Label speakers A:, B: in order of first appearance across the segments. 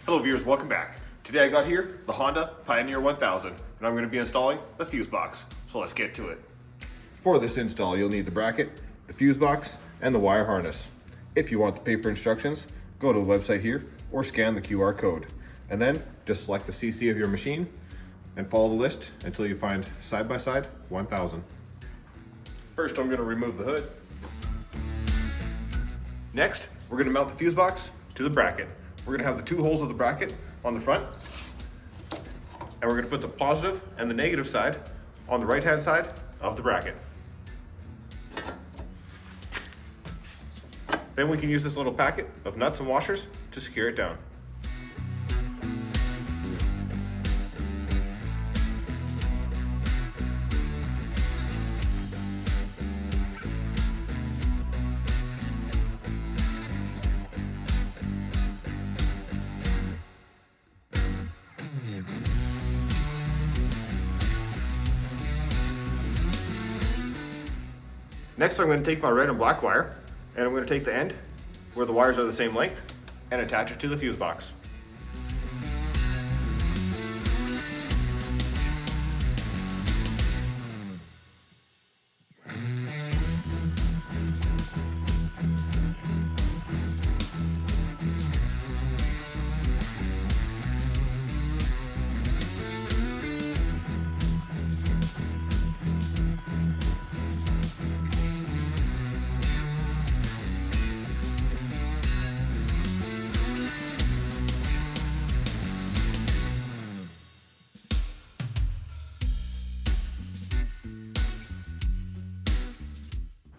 A: Hello viewers, welcome back. Today I got here the Honda Pioneer 1000 and I'm going to be installing the fuse box. So let's get to it. For this install you'll need the bracket, the fuse box, and the wire harness. If you want the paper instructions, go to the website here or scan the QR code. And then just select the CC of your machine and follow the list until you find side by side 1000. First I'm going to remove the hood. Next we're going to mount the fuse box to the bracket. We're going to have the two holes of the bracket on the front, and we're going to put the positive and the negative side on the right hand side of the bracket. Then we can use this little packet of nuts and washers to secure it down. Next, I'm going to take my red and black wire, and I'm going to take the end where the wires are the same length and attach it to the fuse box.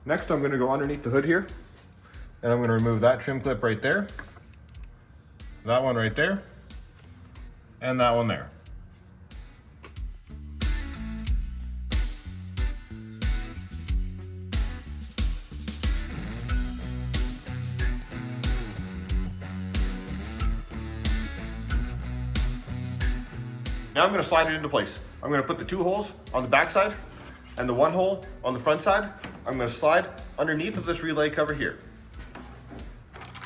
A: Next, I'm going to go underneath the hood here, and I'm going to remove that trim clip right there, that one right there, and that one there. Now I'm going to slide it into place. I'm going to put the two holes on the back side and the one hole on the front side. I'm going to slide underneath of this relay cover here.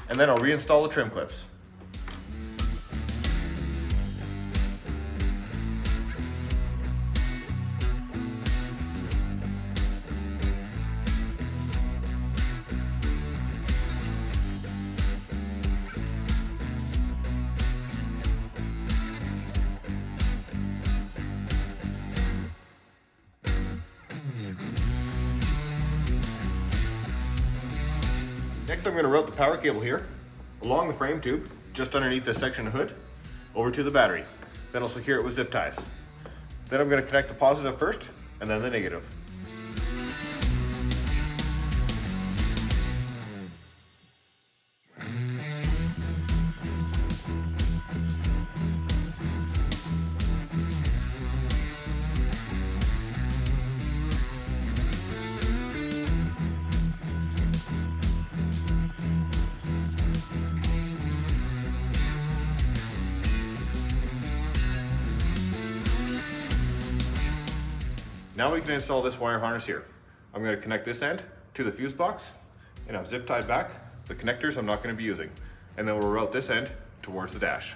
A: And then I'll reinstall the trim clips. Next, I'm going to route the power cable here along the frame tube just underneath this section of hood over to the battery. Then I'll secure it with zip ties. Then I'm going to connect the positive first and then the negative. Now we can install this wire harness here. I'm going to connect this end to the fuse box, and I've zip tied back the connectors I'm not going to be using. And then we'll route this end towards the dash.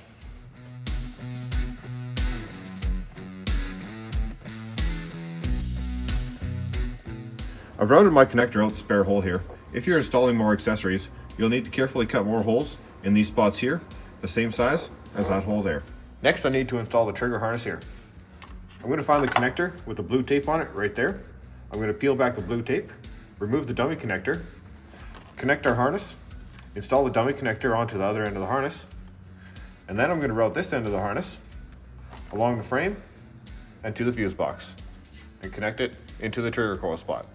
A: I've routed my connector out the spare hole here. If you're installing more accessories, you'll need to carefully cut more holes in these spots here, the same size as that hole there. Next, I need to install the trigger harness here. I'm going to find the connector with the blue tape on it right there. I'm going to peel back the blue tape, remove the dummy connector, connect our harness, install the dummy connector onto the other end of the harness, and then I'm going to route this end of the harness along the frame and to the fuse box and connect it into the trigger coil spot.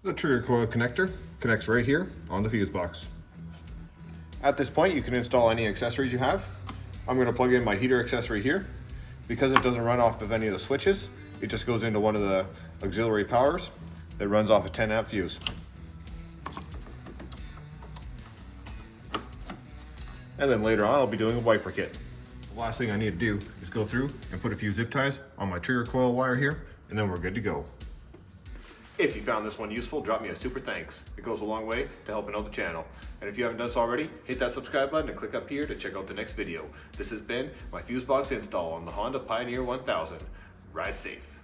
A: The trigger coil connector connects right here on the fuse box. At this point, you can install any accessories you have. I'm going to plug in my heater accessory here. Because it doesn't run off of any of the switches, it just goes into one of the auxiliary powers that runs off a 10 amp fuse. And then later on, I'll be doing a wiper kit. The last thing I need to do is go through and put a few zip ties on my trigger coil wire here, and then we're good to go. If you found this one useful, drop me a super thanks. It goes a long way to helping out the channel. And if you haven't done so already, hit that subscribe button and click up here to check out the next video. This has been my fuse box install on the Honda Pioneer 1000. Ride safe.